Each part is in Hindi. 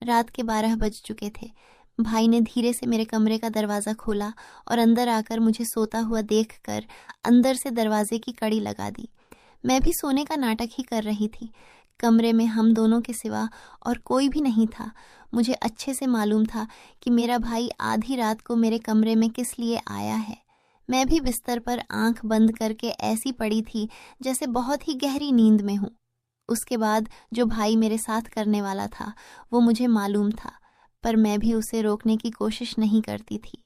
रात के 12 बज चुके थे। भाई ने धीरे से मेरे कमरे का दरवाज़ा खोला और अंदर आकर मुझे सोता हुआ देखकर अंदर से दरवाजे की कड़ी लगा दी। मैं भी सोने का नाटक ही कर रही थी। कमरे में हम दोनों के सिवा और कोई भी नहीं था। मुझे अच्छे से मालूम था कि मेरा भाई आधी रात को मेरे कमरे में किस लिए आया है। मैं भी बिस्तर पर आंख बंद करके ऐसी पड़ी थी जैसे बहुत ही गहरी नींद में हूँ। उसके बाद जो भाई मेरे साथ करने वाला था वो मुझे मालूम था, पर मैं भी उसे रोकने की कोशिश नहीं करती थी।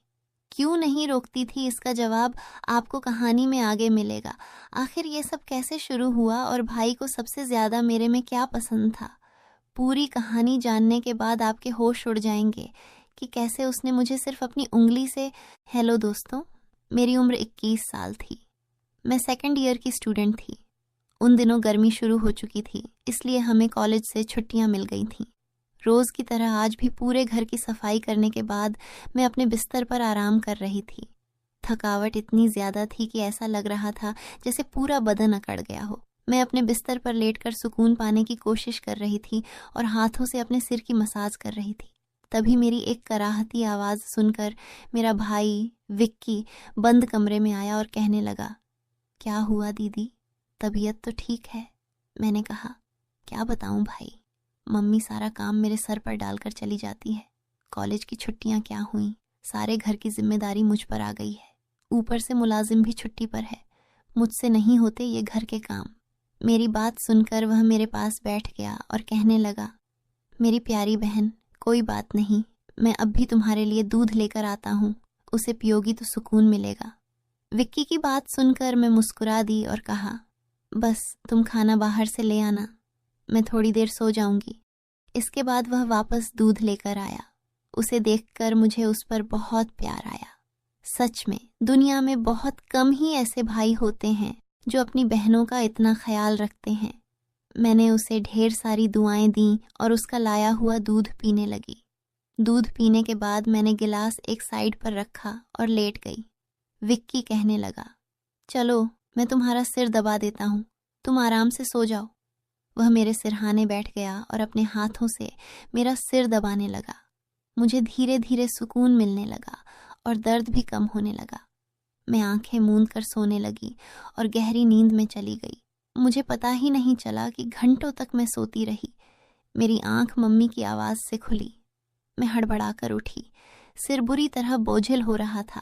क्यों नहीं रोकती थी, इसका जवाब आपको कहानी में आगे मिलेगा। आखिर ये सब कैसे शुरू हुआ और भाई को सबसे ज़्यादा मेरे में क्या पसंद था। पूरी कहानी जानने के बाद आपके होश उड़ जाएंगे कि कैसे उसने मुझे सिर्फ अपनी उंगली से। हेलो दोस्तों, मेरी उम्र 21 साल थी। मैं सेकंड ईयर की स्टूडेंट थी। उन दिनों गर्मी शुरू हो चुकी थी, इसलिए हमें कॉलेज से छुट्टियां मिल गई थीं। रोज़ की तरह आज भी पूरे घर की सफाई करने के बाद मैं अपने बिस्तर पर आराम कर रही थी। थकावट इतनी ज़्यादा थी कि ऐसा लग रहा था जैसे पूरा बदन अकड़ गया हो। मैं अपने बिस्तर पर लेटकर सुकून पाने की कोशिश कर रही थी और हाथों से अपने सिर की मसाज कर रही थी। तभी मेरी एक कराहती आवाज़ सुनकर मेरा भाई विक्की बंद कमरे में आया और कहने लगा, क्या हुआ दीदी, तबीयत तो ठीक है? मैंने कहा, क्या बताऊं भाई, मम्मी सारा काम मेरे सर पर डालकर चली जाती है। कॉलेज की छुट्टियां क्या हुई, सारे घर की जिम्मेदारी मुझ पर आ गई है। ऊपर से मुलाजिम भी छुट्टी पर है। मुझसे नहीं होते ये घर के काम। मेरी बात सुनकर वह मेरे पास बैठ गया और कहने लगा, मेरी प्यारी बहन, कोई बात नहीं, मैं अब भी तुम्हारे लिए दूध लेकर आता हूँ, उसे पियोगी तो सुकून मिलेगा। विक्की की बात सुनकर मैं मुस्कुरा दी और कहा, बस तुम खाना बाहर से ले आना, मैं थोड़ी देर सो जाऊंगी। इसके बाद वह वापस दूध लेकर आया। उसे देखकर मुझे उस पर बहुत प्यार आया। सच में दुनिया में बहुत कम ही ऐसे भाई होते हैं जो अपनी बहनों का इतना ख्याल रखते हैं। मैंने उसे ढेर सारी दुआएं दी और उसका लाया हुआ दूध पीने लगी। दूध पीने के बाद मैंने गिलास एक साइड पर रखा और लेट गई। विक्की कहने लगा, चलो मैं तुम्हारा सिर दबा देता हूँ, तुम आराम से सो जाओ। वह मेरे सिरहाने बैठ गया और अपने हाथों से मेरा सिर दबाने लगा। मुझे धीरे धीरे सुकून मिलने लगा और दर्द भी कम होने लगा। मैं आंखें मूंद कर सोने लगी और गहरी नींद में चली गई। मुझे पता ही नहीं चला कि घंटों तक मैं सोती रही। मेरी आंख मम्मी की आवाज़ से खुली। मैं हड़बड़ाकर उठी। सिर बुरी तरह बोझिल हो रहा था।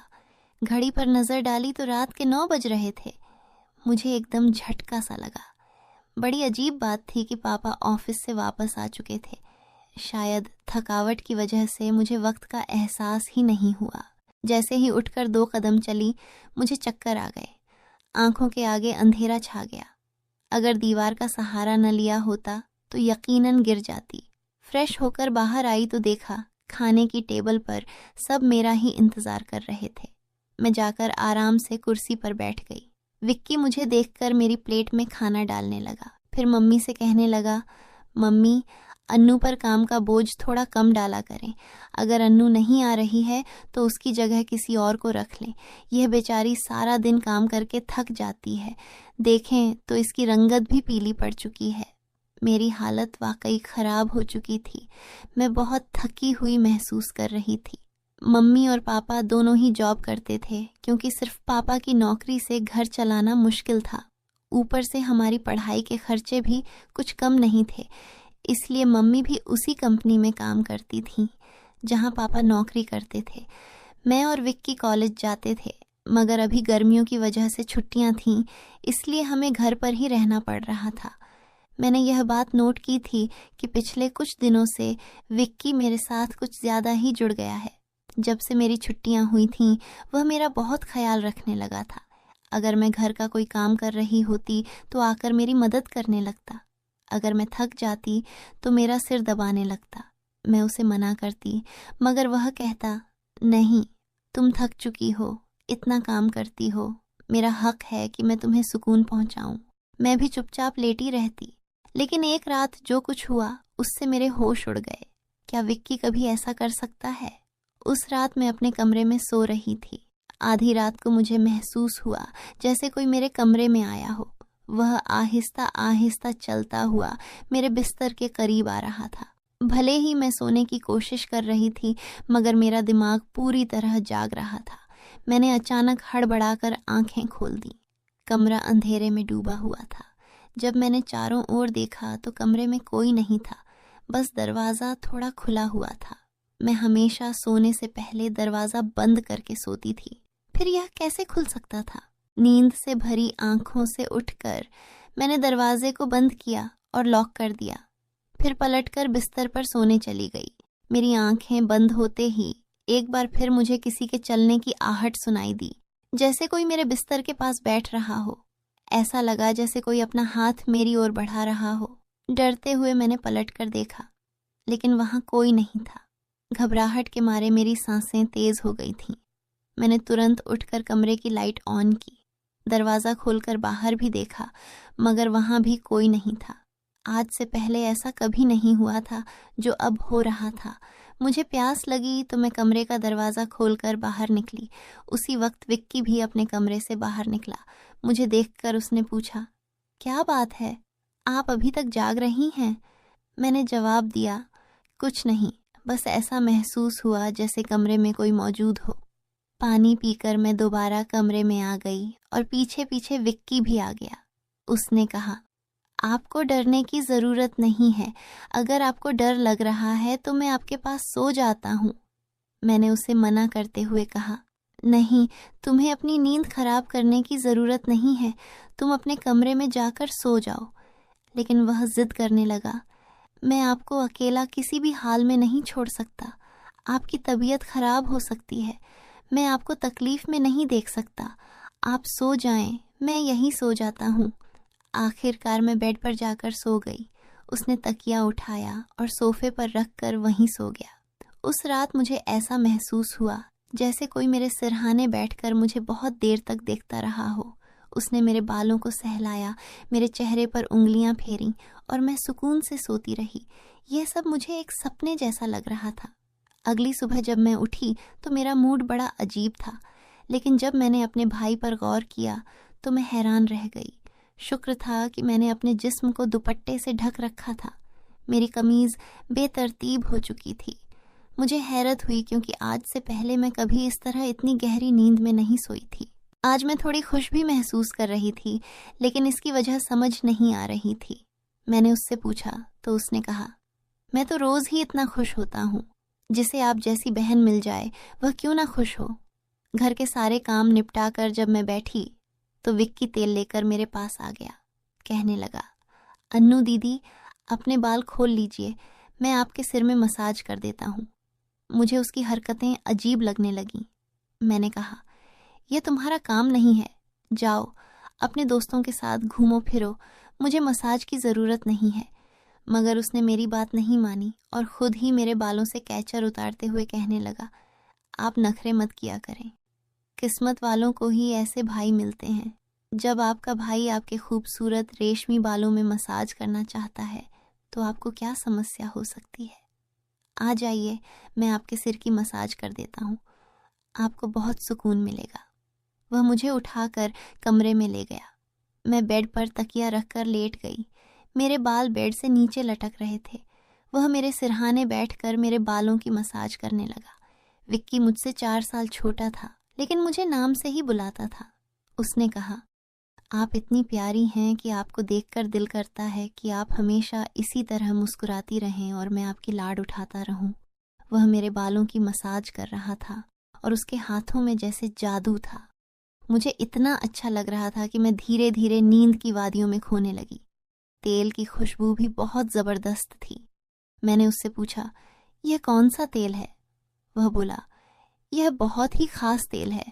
घड़ी पर नज़र डाली तो रात के 9 बज रहे थे। मुझे एकदम झटका सा लगा। बड़ी अजीब बात थी कि पापा ऑफिस से वापस आ चुके थे। शायद थकावट की वजह से मुझे वक्त का एहसास ही नहीं हुआ। जैसे ही उठकर 2 कदम चली, मुझे चक्कर आ गए। आंखों के आगे अंधेरा छा गया। अगर दीवार का सहारा न लिया होता तो यकीनन गिर जाती। फ्रेश होकर बाहर आई तो देखा खाने की टेबल पर सब मेरा ही इंतज़ार कर रहे थे। मैं जाकर आराम से कुर्सी पर बैठ गई। विक्की मुझे देखकर मेरी प्लेट में खाना डालने लगा। फिर मम्मी से कहने लगा, मम्मी, अन्नू पर काम का बोझ थोड़ा कम डाला करें। अगर अन्नू नहीं आ रही है तो उसकी जगह किसी और को रख लें। यह बेचारी सारा दिन काम करके थक जाती है। देखें तो इसकी रंगत भी पीली पड़ चुकी है। मेरी हालत वाकई ख़राब हो चुकी थी। मैं बहुत थकी हुई महसूस कर रही थी। मम्मी और पापा दोनों ही जॉब करते थे, क्योंकि सिर्फ पापा की नौकरी से घर चलाना मुश्किल था। ऊपर से हमारी पढ़ाई के खर्चे भी कुछ कम नहीं थे, इसलिए मम्मी भी उसी कंपनी में काम करती थीं जहां पापा नौकरी करते थे। मैं और विक्की कॉलेज जाते थे, मगर अभी गर्मियों की वजह से छुट्टियां थीं, इसलिए हमें घर पर ही रहना पड़ रहा था। मैंने यह बात नोट की थी कि पिछले कुछ दिनों से विक्की मेरे साथ कुछ ज़्यादा ही जुड़ गया है। जब से मेरी छुट्टियां हुई थीं, वह मेरा बहुत ख्याल रखने लगा था। अगर मैं घर का कोई काम कर रही होती तो आकर मेरी मदद करने लगता। अगर मैं थक जाती तो मेरा सिर दबाने लगता। मैं उसे मना करती, मगर वह कहता, नहीं, तुम थक चुकी हो, इतना काम करती हो, मेरा हक है कि मैं तुम्हें सुकून पहुंचाऊं। मैं भी चुपचाप लेटी रहती। लेकिन एक रात जो कुछ हुआ उससे मेरे होश उड़ गए। क्या विक्की कभी ऐसा कर सकता है? उस रात मैं अपने कमरे में सो रही थी। आधी रात को मुझे महसूस हुआ जैसे कोई मेरे कमरे में आया हो। वह आहिस्ता आहिस्ता चलता हुआ मेरे बिस्तर के करीब आ रहा था। भले ही मैं सोने की कोशिश कर रही थी, मगर मेरा दिमाग पूरी तरह जाग रहा था। मैंने अचानक हड़बड़ाकर आंखें खोल दी। कमरा अंधेरे में डूबा हुआ था। जब मैंने चारों ओर देखा तो कमरे में कोई नहीं था, बस दरवाज़ा थोड़ा खुला हुआ था। मैं हमेशा सोने से पहले दरवाज़ा बंद करके सोती थी, फिर यह कैसे खुल सकता था? नींद से भरी आंखों से उठकर मैंने दरवाजे को बंद किया और लॉक कर दिया। फिर पलटकर बिस्तर पर सोने चली गई। मेरी आंखें बंद होते ही एक बार फिर मुझे किसी के चलने की आहट सुनाई दी, जैसे कोई मेरे बिस्तर के पास बैठ रहा हो। ऐसा लगा जैसे कोई अपना हाथ मेरी ओर बढ़ा रहा हो। डरते हुए मैंने पलटकर देखा, लेकिन वहां कोई नहीं था। घबराहट के मारे मेरी सांसें तेज हो गई थीं। मैंने तुरंत उठकर कमरे की लाइट ऑन की। दरवाज़ा खोलकर बाहर भी देखा, मगर वहां भी कोई नहीं था। आज से पहले ऐसा कभी नहीं हुआ था जो अब हो रहा था। मुझे प्यास लगी तो मैं कमरे का दरवाज़ा खोलकर बाहर निकली। उसी वक्त विक्की भी अपने कमरे से बाहर निकला। मुझे देखकर उसने पूछा, क्या बात है, आप अभी तक जाग रही हैं? मैंने जवाब दिया, कुछ नहीं, बस ऐसा महसूस हुआ जैसे कमरे में कोई मौजूद हो। पानी पीकर मैं दोबारा कमरे में आ गई और पीछे पीछे विक्की भी आ गया। उसने कहा, आपको डरने की ज़रूरत नहीं है। अगर आपको डर लग रहा है तो मैं आपके पास सो जाता हूँ। मैंने उसे मना करते हुए कहा, नहीं, तुम्हें अपनी नींद खराब करने की ज़रूरत नहीं है। तुम अपने कमरे में जाकर सो जाओ। लेकिन वह जिद करने लगा, मैं आपको अकेला किसी भी हाल में नहीं छोड़ सकता। आपकी तबीयत खराब हो सकती है। मैं आपको तकलीफ में नहीं देख सकता। आप सो जाएं, मैं यहीं सो जाता हूँ। आखिरकार मैं बेड पर जाकर सो गई। उसने तकिया उठाया और सोफे पर रख कर वहीं सो गया। उस रात मुझे ऐसा महसूस हुआ जैसे कोई मेरे सिरहाने बैठकर मुझे बहुत देर तक देखता रहा हो। उसने मेरे बालों को सहलाया, मेरे चेहरे पर उंगलियां फेरी और मैं सुकून से सोती रही। यह सब मुझे एक सपने जैसा लग रहा था। अगली सुबह जब मैं उठी तो मेरा मूड बड़ा अजीब था, लेकिन जब मैंने अपने भाई पर गौर किया तो मैं हैरान रह गई। शुक्र था कि मैंने अपने जिस्म को दुपट्टे से ढक रखा था। मेरी कमीज बेतरतीब हो चुकी थी। मुझे हैरत हुई क्योंकि आज से पहले मैं कभी इस तरह इतनी गहरी नींद में नहीं सोई थी। आज मैं थोड़ी खुश भी महसूस कर रही थी, लेकिन इसकी वजह समझ नहीं आ रही थी। मैंने उससे पूछा तो उसने कहा, मैं तो रोज ही इतना खुश होता हूँ। जिसे आप जैसी बहन मिल जाए वह क्यों ना खुश हो। घर के सारे काम निपटा कर जब मैं बैठी तो विक्की तेल लेकर मेरे पास आ गया। कहने लगा, अन्नू दीदी, अपने बाल खोल लीजिए, मैं आपके सिर में मसाज कर देता हूँ। मुझे उसकी हरकतें अजीब लगने लगीं। मैंने कहा, यह तुम्हारा काम नहीं है, जाओ अपने दोस्तों के साथ घूमो फिरो, मुझे मसाज की ज़रूरत नहीं है। मगर उसने मेरी बात नहीं मानी और खुद ही मेरे बालों से कैचर उतारते हुए कहने लगा, आप नखरे मत किया करें। किस्मत वालों को ही ऐसे भाई मिलते हैं। जब आपका भाई आपके खूबसूरत रेशमी बालों में मसाज करना चाहता है तो आपको क्या समस्या हो सकती है। आ जाइए, मैं आपके सिर की मसाज कर देता हूँ, आपको बहुत सुकून मिलेगा। वह मुझे उठाकर कमरे में ले गया। मैं बेड पर तकिया रखकर लेट गई। मेरे बाल बेड से नीचे लटक रहे थे। वह मेरे सिरहाने बैठकर मेरे बालों की मसाज करने लगा। विक्की मुझसे 4 साल छोटा था, लेकिन मुझे नाम से ही बुलाता था। उसने कहा, आप इतनी प्यारी हैं कि आपको देखकर दिल करता है कि आप हमेशा इसी तरह मुस्कुराती रहें और मैं आपकी लाड उठाता रहूं। वह मेरे बालों की मसाज कर रहा था और उसके हाथों में जैसे जादू था। मुझे इतना अच्छा लग रहा था कि मैं धीरे धीरे नींद की वादियों में खोने लगी। तेल की खुशबू भी बहुत ज़बरदस्त थी। मैंने उससे पूछा, यह कौन सा तेल है? वह बोला, यह बहुत ही ख़ास तेल है,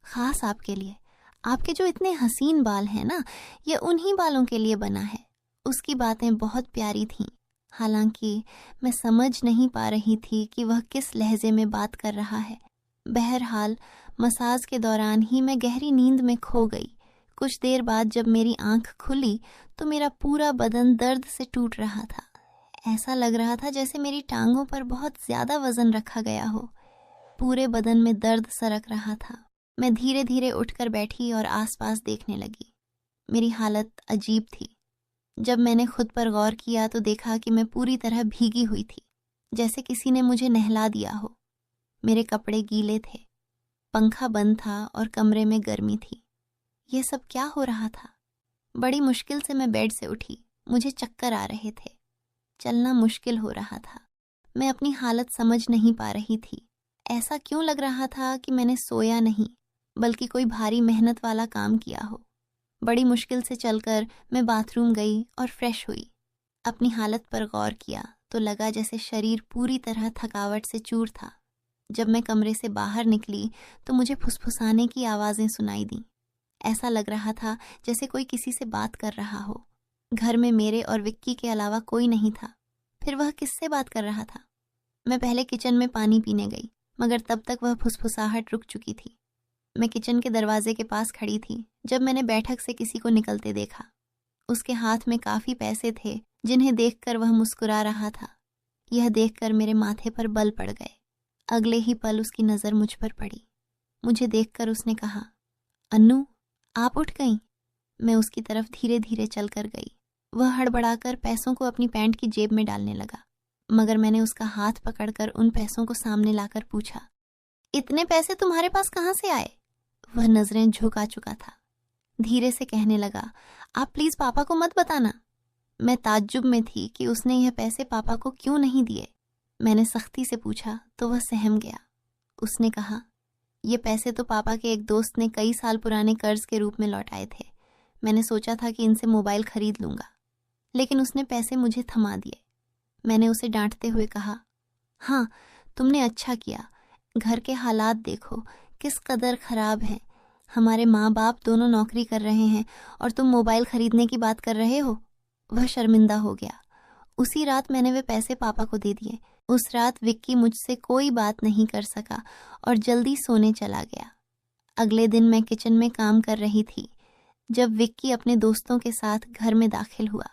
ख़ास आपके लिए। आपके जो इतने हसीन बाल हैं ना, यह उन्हीं बालों के लिए बना है। उसकी बातें बहुत प्यारी थीं, हालांकि मैं समझ नहीं पा रही थी कि वह किस लहजे में बात कर रहा है। बहरहाल मसाज के दौरान ही मैं गहरी नींद में खो गई। कुछ देर बाद जब मेरी आंख खुली तो मेरा पूरा बदन दर्द से टूट रहा था। ऐसा लग रहा था जैसे मेरी टांगों पर बहुत ज़्यादा वजन रखा गया हो। पूरे बदन में दर्द सरक रहा था। मैं धीरे धीरे उठकर बैठी और आसपास देखने लगी। मेरी हालत अजीब थी। जब मैंने खुद पर गौर किया तो देखा कि मैं पूरी तरह भीगी हुई थी। जैसे किसी ने मुझे नहला दिया हो। मेरे कपड़े गीले थे, पंखा बंद था और कमरे में गर्मी थी। ये सब क्या हो रहा था? बड़ी मुश्किल से मैं बेड से उठी। मुझे चक्कर आ रहे थे, चलना मुश्किल हो रहा था। मैं अपनी हालत समझ नहीं पा रही थी। ऐसा क्यों लग रहा था कि मैंने सोया नहीं, बल्कि कोई भारी मेहनत वाला काम किया हो। बड़ी मुश्किल से चलकर मैं बाथरूम गई और फ्रेश हुई। अपनी हालत पर गौर किया तो लगा जैसे शरीर पूरी तरह थकावट से चूर था। जब मैं कमरे से बाहर निकली तो मुझे फुसफुसाने की आवाज़ें सुनाई दी। ऐसा लग रहा था जैसे कोई किसी से बात कर रहा हो। घर में मेरे और विक्की के अलावा कोई नहीं था। फिर वह किससे बात कर रहा था? मैं पहले किचन में पानी पीने गई, मगर तब तक वह फुसफुसाहट रुक चुकी थी। मैं किचन के दरवाजे के पास खड़ी थी जब मैंने बैठक से किसी को निकलते देखा। उसके हाथ में काफ़ी पैसे थे जिन्हें देखकर वह मुस्कुरा रहा था। यह देखकर मेरे माथे पर बल पड़ गए। अगले ही पल उसकी नज़र मुझ पर पड़ी। मुझे देखकर उसने कहा, अन्नू, आप उठ गईं? मैं उसकी तरफ धीरे धीरे चलकर गई। वह हड़बड़ाकर पैसों को अपनी पैंट की जेब में डालने लगा, मगर मैंने उसका हाथ पकड़कर उन पैसों को सामने लाकर पूछा, इतने पैसे तुम्हारे पास कहाँ से आए? वह नजरें झुका चुका था। धीरे से कहने लगा, आप प्लीज पापा को मत बताना। मैं ताज्जुब में थी कि उसने यह पैसे पापा को क्यों नहीं दिए। मैंने सख्ती से पूछा तो वह सहम गया। उसने कहा, ये पैसे तो पापा के एक दोस्त ने कई साल पुराने कर्ज के रूप में लौटाए थे। मैंने सोचा था कि इनसे मोबाइल खरीद लूंगा, लेकिन उसने पैसे मुझे थमा दिए। मैंने उसे डांटते हुए कहा, हाँ, तुमने अच्छा किया। घर के हालात देखो किस कदर खराब हैं। हमारे माँ बाप दोनों नौकरी कर रहे हैं और तुम मोबाइल खरीदने की बात कर रहे हो। वह शर्मिंदा हो गया। उसी रात मैंने वे पैसे पापा को दे दिए। उस रात विक्की मुझसे कोई बात नहीं कर सका और जल्दी सोने चला गया। अगले दिन मैं किचन में काम कर रही थी जब विक्की अपने दोस्तों के साथ घर में दाखिल हुआ।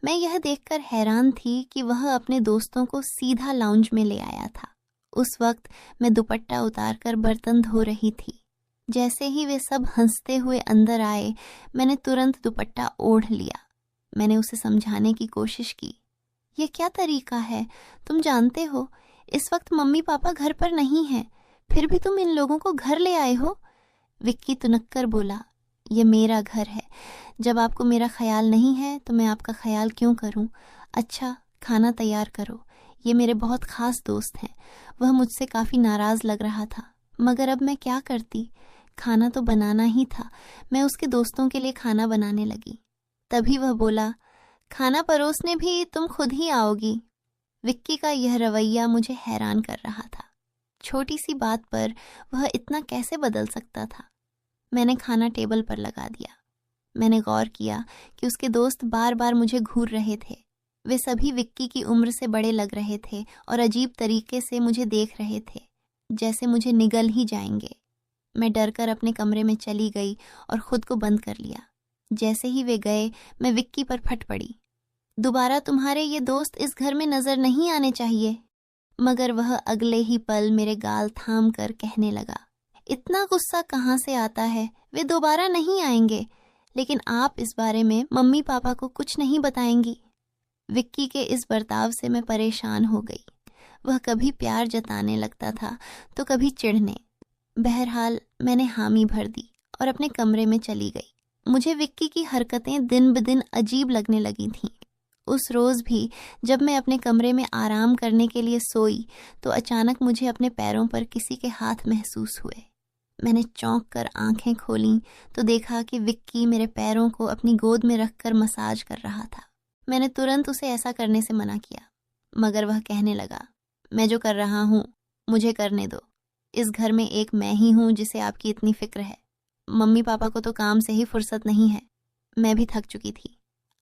मैं यह देखकर हैरान थी कि वह अपने दोस्तों को सीधा लाउंज में ले आया था। उस वक्त मैं दुपट्टा उतारकर बर्तन धो रही थी। जैसे ही वे सब हंसते हुए अंदर आए, मैंने तुरंत दुपट्टा ओढ़ लिया। मैंने उसे समझाने की कोशिश की, यह क्या तरीका है? तुम जानते हो इस वक्त मम्मी पापा घर पर नहीं हैं, फिर भी तुम इन लोगों को घर ले आए हो। विक्की तुनक्कर बोला, ये मेरा घर है। जब आपको मेरा ख्याल नहीं है तो मैं आपका ख्याल क्यों करूं? अच्छा, खाना तैयार करो। ये मेरे बहुत ख़ास दोस्त हैं। वह मुझसे काफ़ी नाराज़ लग रहा था, मगर अब मैं क्या करती? खाना तो बनाना ही था। मैं उसके दोस्तों के लिए खाना बनाने लगी। तभी वह बोला, खाना परोसने भी तुम खुद ही आओगी। विक्की का यह रवैया मुझे हैरान कर रहा था। छोटी सी बात पर वह इतना कैसे बदल सकता था? मैंने खाना टेबल पर लगा दिया। मैंने गौर किया कि उसके दोस्त बार बार मुझे घूर रहे थे। वे सभी विक्की की उम्र से बड़े लग रहे थे और अजीब तरीके से मुझे देख रहे थे, जैसे मुझे निगल ही जाएंगे। मैं डरकर अपने कमरे में चली गई और खुद को बंद कर लिया। जैसे ही वे गए, मैं विक्की पर फट पड़ी। दोबारा तुम्हारे ये दोस्त इस घर में नजर नहीं आने चाहिए। मगर वह अगले ही पल मेरे गाल थाम कर कहने लगा, इतना गुस्सा कहाँ से आता है? वे दोबारा नहीं आएंगे, लेकिन आप इस बारे में मम्मी पापा को कुछ नहीं बताएंगी। विक्की के इस बर्ताव से मैं परेशान हो गई। वह कभी प्यार जताने लगता था तो कभी चिढ़ने। बहरहाल मैंने हामी भर दी और अपने कमरे में चली गई। मुझे विक्की की हरकतें दिन ब दिन अजीब लगने लगी थीं। उस रोज़ भी जब मैं अपने कमरे में आराम करने के लिए सोई तो अचानक मुझे अपने पैरों पर किसी के हाथ महसूस हुए। मैंने चौंक कर आंखें खोलीं तो देखा कि विक्की मेरे पैरों को अपनी गोद में रखकर मसाज कर रहा था। मैंने तुरंत उसे ऐसा करने से मना किया, मगर वह कहने लगा, मैं जो कर रहा हूँ मुझे करने दो। इस घर में एक मैं ही हूँ जिसे आपकी इतनी फिक्र है। मम्मी पापा को तो काम से ही फुर्सत नहीं है। मैं भी थक चुकी थी।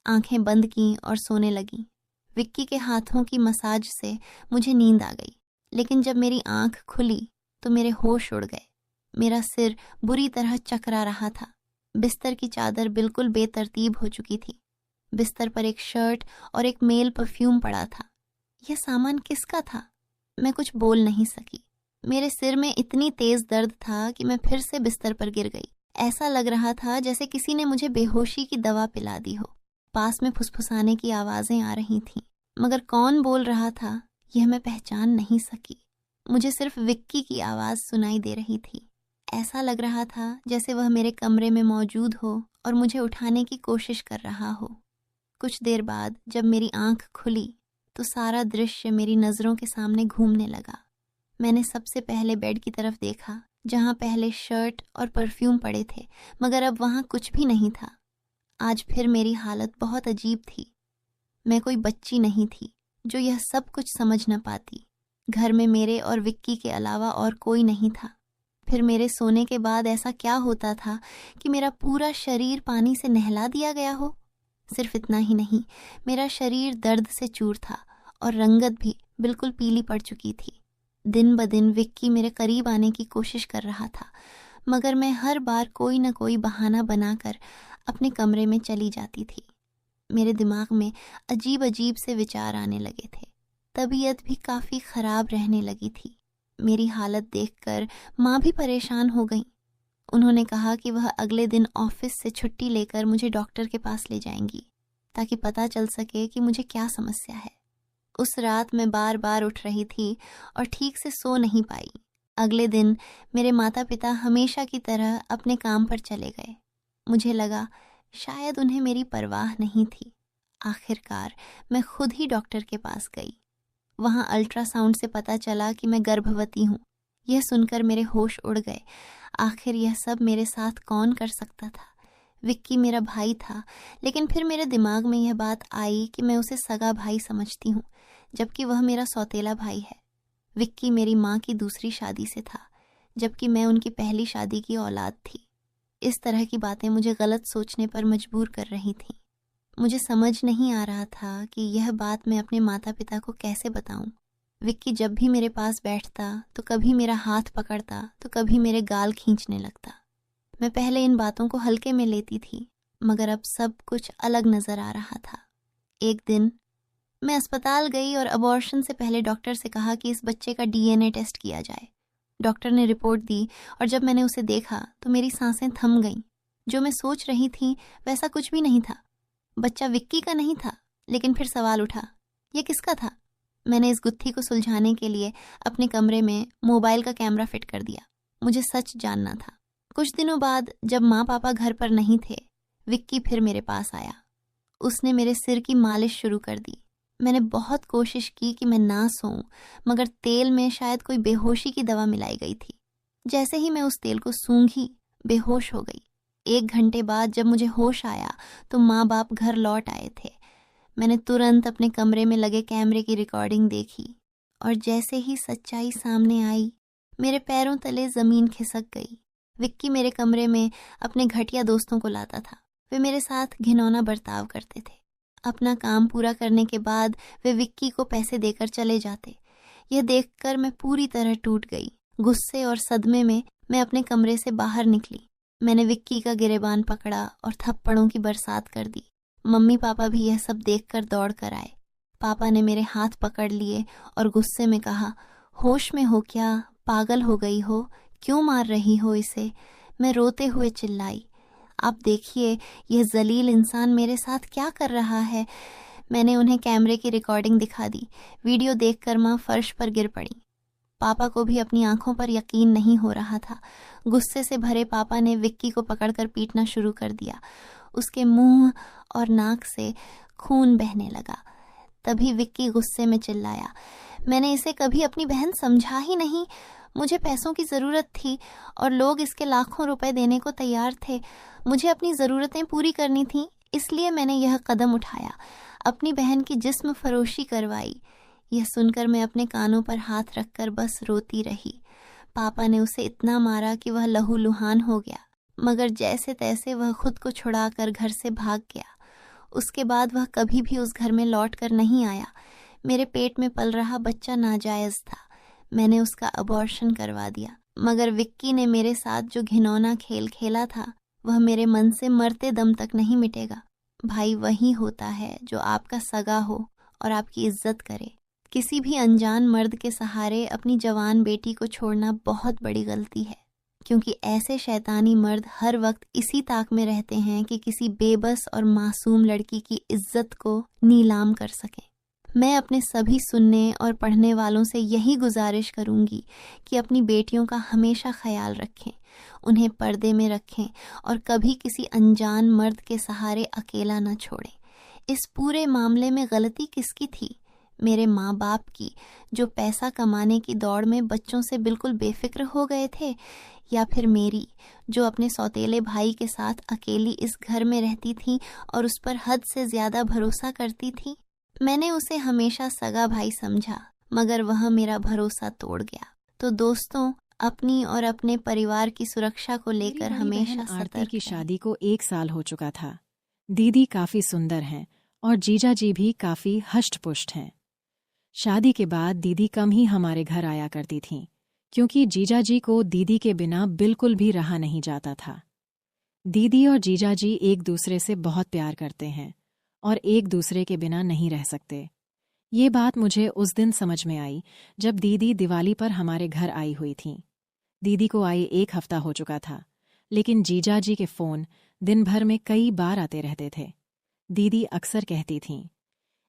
आंखें बंद की और सोने लगी। विक्की के हाथों की मसाज से मुझे नींद आ गई, लेकिन जब मेरी आंख खुली तो मेरे होश उड़ गए। मेरा सिर बुरी तरह चकरा रहा था। बिस्तर की चादर बिल्कुल बेतरतीब हो चुकी थी। बिस्तर पर एक शर्ट और एक मेल परफ्यूम पड़ा था। यह सामान किसका था? मैं कुछ बोल नहीं सकी। मेरे सिर में इतनी तेज दर्द था कि मैं फिर से बिस्तर पर गिर गई। ऐसा लग रहा था जैसे किसी ने मुझे बेहोशी की दवा पिला दी हो। पास में फुसफुसाने की आवाजें आ रही थीं, मगर कौन बोल रहा था यह मैं पहचान नहीं सकी। मुझे सिर्फ विक्की की आवाज़ सुनाई दे रही थी। ऐसा लग रहा था जैसे वह मेरे कमरे में मौजूद हो और मुझे उठाने की कोशिश कर रहा हो। कुछ देर बाद जब मेरी आंख खुली तो सारा दृश्य मेरी नज़रों के सामने घूमने लगा। मैंने सबसे पहले बेड की तरफ देखा, जहाँ पहले शर्ट और परफ्यूम पड़े थे, मगर अब वहाँ कुछ भी नहीं था। आज फिर मेरी हालत बहुत अजीब थी। मैं कोई बच्ची नहीं थी जो यह सब कुछ समझ न पाती। घर में मेरे और विक्की के अलावा और कोई नहीं था। फिर मेरे सोने के बाद ऐसा क्या होता था कि मेरा पूरा शरीर पानी से नहला दिया गया हो? सिर्फ इतना ही नहीं, मेरा शरीर दर्द से चूर था और रंगत भी बिल्कुल पीली पड़ चुकी थी। दिन ब दिन विक्की मेरे करीब आने की कोशिश कर रहा था, मगर मैं हर बार कोई न कोई बहाना बनाकर अपने कमरे में चली जाती थी। मेरे दिमाग में अजीब अजीब से विचार आने लगे थे। तबीयत भी काफ़ी ख़राब रहने लगी थी। मेरी हालत देखकर माँ भी परेशान हो गई। उन्होंने कहा कि वह अगले दिन ऑफिस से छुट्टी लेकर मुझे डॉक्टर के पास ले जाएंगी, ताकि पता चल सके कि मुझे क्या समस्या है। उस रात मैं बार बार उठ रही थी और ठीक से सो नहीं पाई। अगले दिन मेरे माता पिता हमेशा की तरह अपने काम पर चले गए। मुझे लगा शायद उन्हें मेरी परवाह नहीं थी। आखिरकार मैं खुद ही डॉक्टर के पास गई। वहाँ अल्ट्रासाउंड से पता चला कि मैं गर्भवती हूँ। यह सुनकर मेरे होश उड़ गए। आखिर यह सब मेरे साथ कौन कर सकता था? विक्की मेरा भाई था, लेकिन फिर मेरे दिमाग में यह बात आई कि मैं उसे सगा भाई समझती हूँ, जबकि वह मेरा सौतेला भाई है। विक्की मेरी माँ की दूसरी शादी से था, जबकि मैं उनकी पहली शादी की औलाद थी। इस तरह की बातें मुझे गलत सोचने पर मजबूर कर रही थीं। मुझे समझ नहीं आ रहा था कि यह बात मैं अपने माता पिता को कैसे बताऊं। विक्की जब भी मेरे पास बैठता तो कभी मेरा हाथ पकड़ता तो कभी मेरे गाल खींचने लगता। मैं पहले इन बातों को हल्के में लेती थी, मगर अब सब कुछ अलग नजर आ रहा था। एक दिन मैं अस्पताल गई और अबॉर्शन से पहले डॉक्टर से कहा कि इस बच्चे का डीएनए टेस्ट किया जाए। डॉक्टर ने रिपोर्ट दी और जब मैंने उसे देखा तो मेरी सांसें थम गईं। जो मैं सोच रही थी वैसा कुछ भी नहीं था। बच्चा विक्की का नहीं था, लेकिन फिर सवाल उठा, यह किसका था? मैंने इस गुत्थी को सुलझाने के लिए अपने कमरे में मोबाइल का कैमरा फिट कर दिया। मुझे सच जानना था। कुछ दिनों बाद जब माँ पापा घर पर नहीं थे, विक्की फिर मेरे पास आया। उसने मेरे सिर की मालिश शुरू कर दी। मैंने बहुत कोशिश की कि मैं ना सोऊं, मगर तेल में शायद कोई बेहोशी की दवा मिलाई गई थी। जैसे ही मैं उस तेल को सूंघी, बेहोश हो गई। 1 घंटे बाद जब मुझे होश आया तो माँ बाप घर लौट आए थे। मैंने तुरंत अपने कमरे में लगे कैमरे की रिकॉर्डिंग देखी और जैसे ही सच्चाई सामने आई, मेरे पैरों तले जमीन खिसक गई। विक्की मेरे कमरे में अपने घटिया दोस्तों को लाता था। वे मेरे साथ घिनौना बर्ताव करते थे। अपना काम पूरा करने के बाद वे विक्की को पैसे देकर चले जाते। यह देखकर मैं पूरी तरह टूट गई। गुस्से और सदमे में मैं अपने कमरे से बाहर निकली। मैंने विक्की का गिरेबान पकड़ा और थप्पड़ों की बरसात कर दी। मम्मी पापा भी यह सब देखकर दौड़ कर आए। पापा ने मेरे हाथ पकड़ लिए और गुस्से में कहा, होश में हो क्या? पागल हो गई हो? क्यों मार रही हो इसे? मैं रोते हुए चिल्लाई, आप देखिए यह जलील इंसान मेरे साथ क्या कर रहा है। मैंने उन्हें कैमरे की रिकॉर्डिंग दिखा दी। वीडियो देखकर माँ फर्श पर गिर पड़ी। पापा को भी अपनी आंखों पर यकीन नहीं हो रहा था। गुस्से से भरे पापा ने विक्की को पकड़कर पीटना शुरू कर दिया। उसके मुंह और नाक से खून बहने लगा। तभी विक्की गुस्से में चिल्लाया, मैंने इसे कभी अपनी बहन समझा ही नहीं। मुझे पैसों की ज़रूरत थी और लोग इसके लाखों रुपए देने को तैयार थे। मुझे अपनी ज़रूरतें पूरी करनी थी, इसलिए मैंने यह कदम उठाया, अपनी बहन की जिस्म फरोशी करवाई। यह सुनकर मैं अपने कानों पर हाथ रखकर बस रोती रही। पापा ने उसे इतना मारा कि वह लहूलुहान हो गया, मगर जैसे तैसे वह खुद को छुड़ाकर घर से भाग गया। उसके बाद वह कभी भी उस घर में लौट कर नहीं आया। मेरे पेट में पल रहा बच्चा नाजायज़ था। मैंने उसका अबॉर्शन करवा दिया, मगर विक्की ने मेरे साथ जो घिनौना खेल खेला था वह मेरे मन से मरते दम तक नहीं मिटेगा। भाई वही होता है जो आपका सगा हो और आपकी इज्जत करे। किसी भी अनजान मर्द के सहारे अपनी जवान बेटी को छोड़ना बहुत बड़ी गलती है, क्योंकि ऐसे शैतानी मर्द हर वक्त इसी ताक में रहते हैं कि किसी बेबस और मासूम लड़की की इज्जत को नीलाम कर सकें। मैं अपने सभी सुनने और पढ़ने वालों से यही गुजारिश करूंगी कि अपनी बेटियों का हमेशा ख्याल रखें, उन्हें पर्दे में रखें और कभी किसी अनजान मर्द के सहारे अकेला न छोड़ें। इस पूरे मामले में गलती किसकी थी? मेरे माँ बाप की, जो पैसा कमाने की दौड़ में बच्चों से बिल्कुल बेफिक्र हो गए थे, या फिर मेरी, जो अपने सौतेले भाई के साथ अकेली इस घर में रहती थी और उस पर हद से ज्यादा भरोसा करती थी? मैंने उसे हमेशा सगा भाई समझा, मगर वह मेरा भरोसा तोड़ गया। तो दोस्तों, अपनी और अपने परिवार की सुरक्षा को लेकर हमेशा सतर्क आरती की रहें। शादी को 1 साल हो चुका था। दीदी काफी सुंदर हैं और जीजा जी भी काफी हष्ट-पुष्ट हैं। शादी के बाद दीदी कम ही हमारे घर आया करती थीं, क्योंकि जीजा जी को दीदी के बिना बिल्कुल भी रहा नहीं जाता था। दीदी और जीजा जी एक दूसरे से बहुत प्यार करते हैं और एक दूसरे के बिना नहीं रह सकते। ये बात मुझे उस दिन समझ में आई जब दीदी दिवाली पर हमारे घर आई हुई थीं। दीदी को आए 1 हफ्ता हो चुका था, लेकिन जीजा जी के फ़ोन दिन भर में कई बार आते रहते थे। दीदी अक्सर कहती थीं,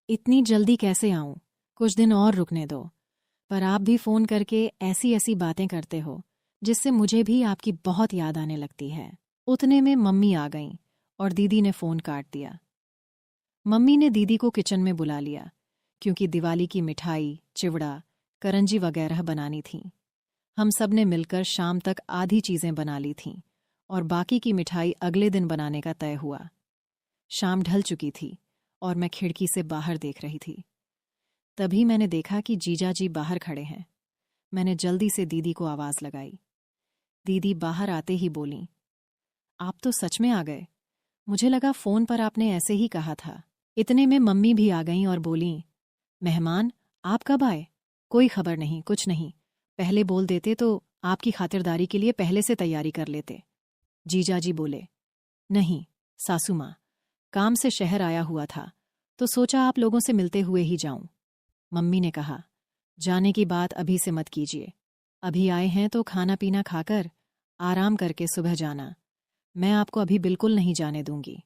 इतनी जल्दी कैसे आऊं? कुछ दिन और रुकने दो। पर आप भी फ़ोन करके ऐसी ऐसी बातें करते हो जिससे मुझे भी आपकी बहुत याद आने लगती है। उतने में मम्मी आ गईं और दीदी ने फ़ोन काट दिया। मम्मी ने दीदी को किचन में बुला लिया, क्योंकि दिवाली की मिठाई, चिवड़ा, करंजी वगैरह बनानी थीं। हम सब ने मिलकर शाम तक आधी चीज़ें बना ली थीं और बाकी की मिठाई अगले दिन बनाने का तय हुआ। शाम ढल चुकी थी और मैं खिड़की से बाहर देख रही थी। तभी मैंने देखा कि जीजा जी बाहर खड़े हैं। मैंने जल्दी से दीदी को आवाज़ लगाई। दीदी बाहर आते ही बोलीं, आप तो सच में आ गए। मुझे लगा फ़ोन पर आपने ऐसे ही कहा था। इतने में मम्मी भी आ गईं और बोलीं, मेहमान, आप कब आए? कोई खबर नहीं, कुछ नहीं। पहले बोल देते तो आपकी खातिरदारी के लिए पहले से तैयारी कर लेते। जीजा जी बोले, नहीं सासू माँ, काम से शहर आया हुआ था तो सोचा आप लोगों से मिलते हुए ही जाऊं। मम्मी ने कहा, जाने की बात अभी से मत कीजिए। अभी आए हैं तो खाना पीना खाकर आराम करके सुबह जाना। मैं आपको अभी बिल्कुल नहीं जाने दूंगी।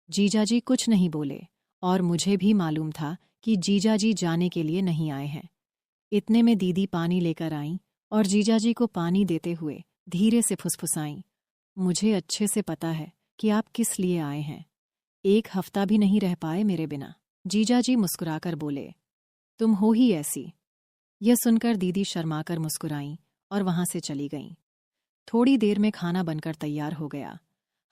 जीजा जी कुछ नहीं बोले और मुझे भी मालूम था कि जीजा जी जाने के लिए नहीं आए हैं। इतने में दीदी पानी लेकर आईं और जीजा जी को पानी देते हुए धीरे से फुसफुसाईं, मुझे अच्छे से पता है कि आप किस लिए आए हैं। 1 हफ्ता भी नहीं रह पाए मेरे बिना। जीजा जी मुस्कुराकर बोले, तुम हो ही ऐसी। यह सुनकर दीदी शर्माकर मुस्कुराईं और वहां से चली गईं। थोड़ी देर में खाना बनकर तैयार हो गया।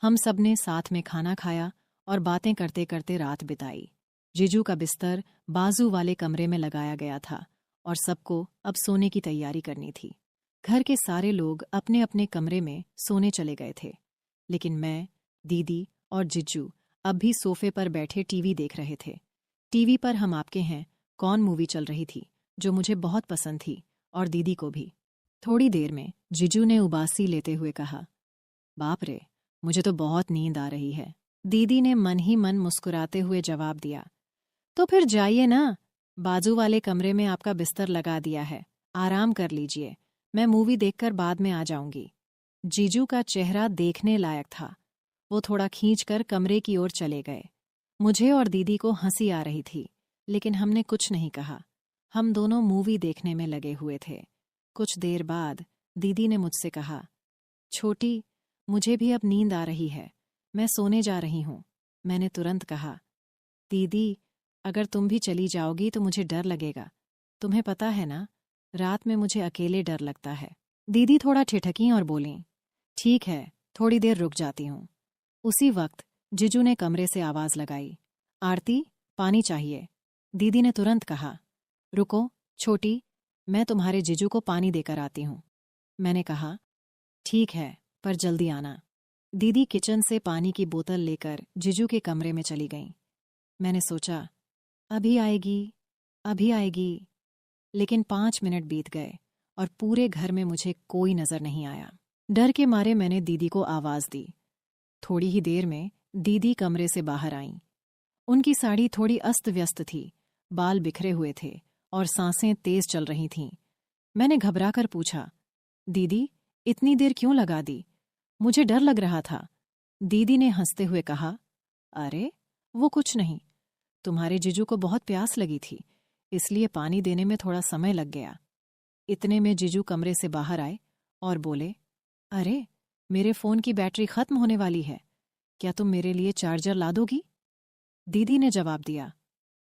हम सब ने साथ में खाना खाया और बातें करते करते रात बिताई। जीजू का बिस्तर बाजू वाले कमरे में लगाया गया था और सबको अब सोने की तैयारी करनी थी। घर के सारे लोग अपने अपने कमरे में सोने चले गए थे, लेकिन मैं, दीदी और जिज्जू अब भी सोफे पर बैठे टीवी देख रहे थे। टीवी पर हम आपके हैं कौन मूवी चल रही थी, जो मुझे बहुत पसंद थी और दीदी को भी। थोड़ी देर में जिज्जू ने उबासी लेते हुए कहा, बाप रे, मुझे तो बहुत नींद आ रही है। दीदी ने मन ही मन मुस्कुराते हुए जवाब दिया, तो फिर जाइए ना, बाजू वाले कमरे में आपका बिस्तर लगा दिया है, आराम कर लीजिए। मैं मूवी देखकर बाद में आ जाऊंगी। जीजू का चेहरा देखने लायक था। वो थोड़ा खींचकर कमरे की ओर चले गए। मुझे और दीदी को हंसी आ रही थी, लेकिन हमने कुछ नहीं कहा। हम दोनों मूवी देखने में लगे हुए थे। कुछ देर बाद दीदी ने मुझसे कहा, छोटी, मुझे भी अब नींद आ रही है, मैं सोने जा रही हूं। मैंने तुरंत कहा, दीदी, अगर तुम भी चली जाओगी तो मुझे डर लगेगा। तुम्हें पता है ना, रात में मुझे अकेले डर लगता है। दीदी थोड़ा ठिठकीं और बोलीं, ठीक है, थोड़ी देर रुक जाती हूँ। उसी वक्त जिजू ने कमरे से आवाज लगाई, आरती, पानी चाहिए। दीदी ने तुरंत कहा, रुको छोटी, मैं तुम्हारे जिजू को पानी देकर आती हूँ। मैंने कहा, ठीक है, पर जल्दी आना। दीदी किचन से पानी की बोतल लेकर जिजू के कमरे में चली गईं। मैंने सोचा, अभी आएगी, अभी आएगी, लेकिन 5 मिनट बीत गए और पूरे घर में मुझे कोई नजर नहीं आया। डर के मारे मैंने दीदी को आवाज दी। थोड़ी ही देर में दीदी कमरे से बाहर आईं। उनकी साड़ी थोड़ी अस्त व्यस्त थी, बाल बिखरे हुए थे और सांसें तेज चल रही थीं। मैंने घबराकर पूछा, दीदी, इतनी देर क्यों लगा दी? मुझे डर लग रहा था। दीदी ने हंसते हुए कहा, अरे वो कुछ नहीं, तुम्हारे जीजू को बहुत प्यास लगी थी, इसलिए पानी देने में थोड़ा समय लग गया। इतने में जीजू कमरे से बाहर आए और बोले, अरे, मेरे फ़ोन की बैटरी खत्म होने वाली है, क्या तुम मेरे लिए चार्जर ला दोगी? दीदी ने जवाब दिया,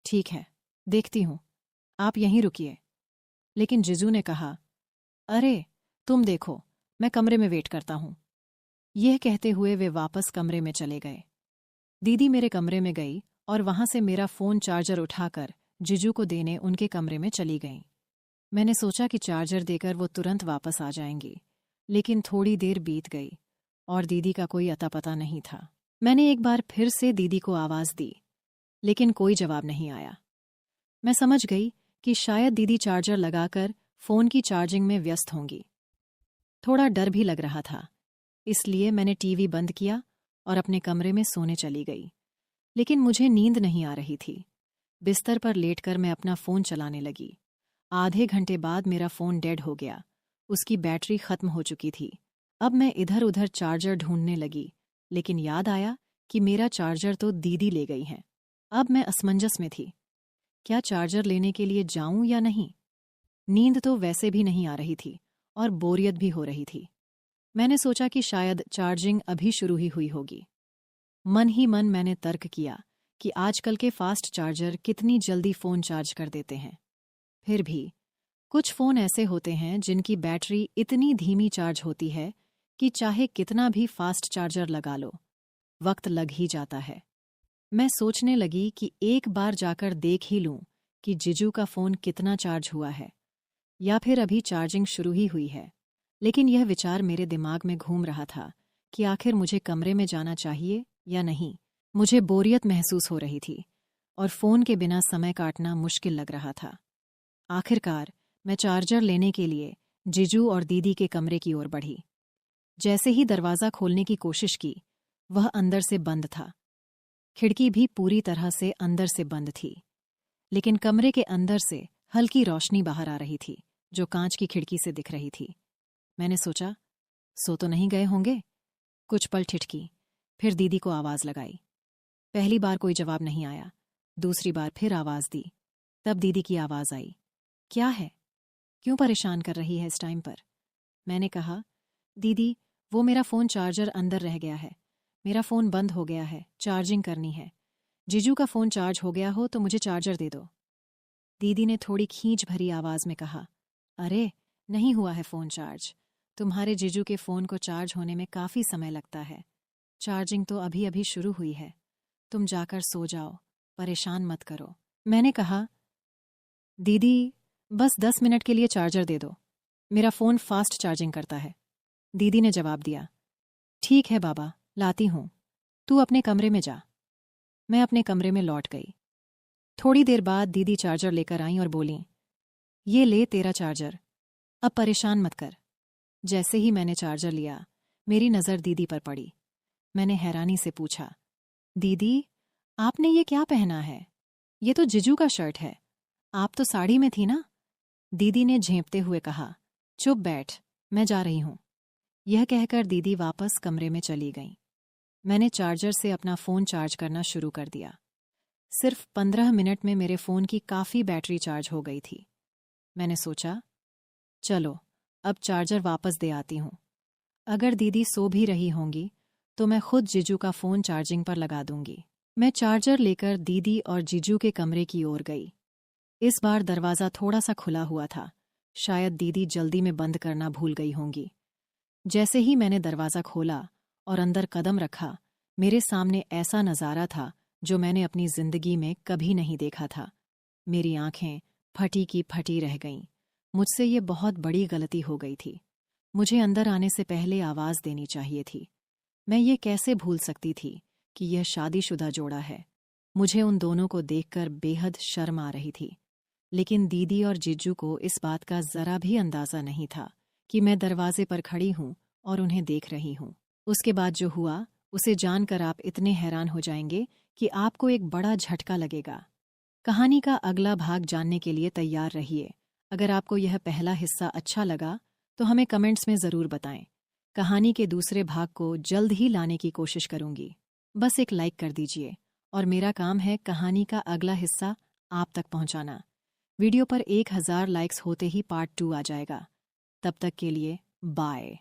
ठीक है, देखती हूँ, आप यहीं रुकिए। लेकिन जीजू ने कहा, अरे, तुम देखो, मैं कमरे में वेट करता हूँ। यह कहते हुए वे वापस कमरे में चले गए। दीदी मेरे कमरे में गई और वहां से मेरा फ़ोन चार्जर उठाकर जीजू को देने उनके कमरे में चली गईं। मैंने सोचा कि चार्जर देकर वो तुरंत वापस आ जाएंगी, लेकिन थोड़ी देर बीत गई और दीदी का कोई अता पता नहीं था। मैंने एक बार फिर से दीदी को आवाज़ दी, लेकिन कोई जवाब नहीं आया। मैं समझ गई कि शायद दीदी चार्जर लगाकर फ़ोन की चार्जिंग में व्यस्त होंगी। थोड़ा डर भी लग रहा था, इसलिए मैंने टीवी बंद किया और अपने कमरे में सोने चली गई। लेकिन मुझे नींद नहीं आ रही थी। बिस्तर पर लेटकर मैं अपना फ़ोन चलाने लगी। आधे घंटे बाद मेरा फ़ोन डेड हो गया, उसकी बैटरी खत्म हो चुकी थी। अब मैं इधर उधर चार्जर ढूंढने लगी, लेकिन याद आया कि मेरा चार्जर तो दीदी ले गई हैं। अब मैं असमंजस में थी, क्या चार्जर लेने के लिए जाऊं या नहीं? नींद तो वैसे भी नहीं आ रही थी और बोरियत भी हो रही थी। मैंने सोचा कि शायद चार्जिंग अभी शुरू ही हुई होगी। मन ही मन मैंने तर्क किया कि आजकल के फास्ट चार्जर कितनी जल्दी फ़ोन चार्ज कर देते हैं। फिर भी कुछ फ़ोन ऐसे होते हैं जिनकी बैटरी इतनी धीमी चार्ज होती है कि चाहे कितना भी फास्ट चार्जर लगा लो, वक्त लग ही जाता है। मैं सोचने लगी कि एक बार जाकर देख ही लूं कि जीजू का फ़ोन कितना चार्ज हुआ है, या फिर अभी चार्जिंग शुरू ही हुई है। लेकिन यह विचार मेरे दिमाग में घूम रहा था कि आखिर मुझे कमरे में जाना चाहिए या नहीं। मुझे बोरियत महसूस हो रही थी और फ़ोन के बिना समय काटना मुश्किल लग रहा था। आखिरकार मैं चार्जर लेने के लिए जीजू और दीदी के कमरे की ओर बढ़ी। जैसे ही दरवाज़ा खोलने की कोशिश की, वह अंदर से बंद था। खिड़की भी पूरी तरह से अंदर से बंद थी, लेकिन कमरे के अंदर से हल्की रोशनी बाहर आ रही थी, जो कांच की खिड़की से दिख रही थी। मैंने सोचा, सो तो नहीं गए होंगे? कुछ पल ठिठकी, फिर दीदी को आवाज़ लगाई। पहली बार कोई जवाब नहीं आया। दूसरी बार फिर आवाज़ दी, तब दीदी की आवाज़ आई, क्या है? क्यों परेशान कर रही है इस टाइम पर? मैंने कहा, दीदी, वो मेरा फ़ोन चार्जर अंदर रह गया है। मेरा फ़ोन बंद हो गया है, चार्जिंग करनी है। जीजू का फ़ोन चार्ज हो गया हो तो मुझे चार्जर दे दो। दीदी ने थोड़ी खींच भरी आवाज़ में कहा, अरे, नहीं हुआ है फ़ोन चार्ज। तुम्हारे जीजू के फ़ोन को चार्ज होने में काफ़ी समय लगता है। चार्जिंग तो अभी अभी शुरू हुई है। तुम जाकर सो जाओ, परेशान मत करो। मैंने कहा, दीदी, बस 10 मिनट के लिए चार्जर दे दो। मेरा फ़ोन फास्ट चार्जिंग करता है। दीदी ने जवाब दिया, ठीक है बाबा, लाती हूँ। तू अपने कमरे में जा। मैं अपने कमरे में लौट गई। थोड़ी देर बाद दीदी चार्जर लेकर आईं और बोलीं, ये ले तेरा चार्जर, अब परेशान मत कर। जैसे ही मैंने चार्जर लिया, मेरी नज़र दीदी पर पड़ी। मैंने हैरानी से पूछा, दीदी, आपने ये क्या पहना है? ये तो जीजू का शर्ट है। आप तो साड़ी में थी ना? दीदी ने झेंपते हुए कहा, चुप बैठ, मैं जा रही हूँ। यह कहकर दीदी वापस कमरे में चली गईं। मैंने चार्जर से अपना फ़ोन चार्ज करना शुरू कर दिया। सिर्फ 15 मिनट में मेरे फ़ोन की काफ़ी बैटरी चार्ज हो गई थी। मैंने सोचा, चलो, अब चार्जर वापस दे आती हूँ। अगर दीदी सो भी रही होंगी तो मैं खुद जीजू का फ़ोन चार्जिंग पर लगा दूंगी। मैं चार्जर लेकर दीदी और जीजू के कमरे की ओर गई। इस बार दरवाज़ा थोड़ा सा खुला हुआ था। शायद दीदी जल्दी में बंद करना भूल गई होंगी। जैसे ही मैंने दरवाज़ा खोला और अंदर कदम रखा, मेरे सामने ऐसा नज़ारा था जो मैंने अपनी ज़िंदगी में कभी नहीं देखा था। मेरी आंखें फटी की फटी रह गईं। मुझसे ये बहुत बड़ी गलती हो गई थी। मुझे अंदर आने से पहले आवाज़ देनी चाहिए थी। मैं ये कैसे भूल सकती थी कि यह शादीशुदा जोड़ा है। मुझे उन दोनों को देखकर बेहद शर्म आ रही थी। लेकिन दीदी और जीजू को इस बात का ज़रा भी अंदाज़ा नहीं था कि मैं दरवाजे पर खड़ी हूँ और उन्हें देख रही हूँ। उसके बाद जो हुआ, उसे जानकर आप इतने हैरान हो जाएंगे कि आपको एक बड़ा झटका लगेगा। कहानी का अगला भाग जानने के लिए तैयार रहिए। अगर आपको यह पहला हिस्सा अच्छा लगा तो हमें कमेंट्स में ज़रूर बताएं। कहानी के दूसरे भाग को जल्द ही लाने की कोशिश करूंगी। बस एक लाइक कर दीजिए और मेरा काम है कहानी का अगला हिस्सा आप तक पहुंचाना। वीडियो पर 1000 लाइक्स होते ही पार्ट 2 आ जाएगा। तब तक के लिए बाय।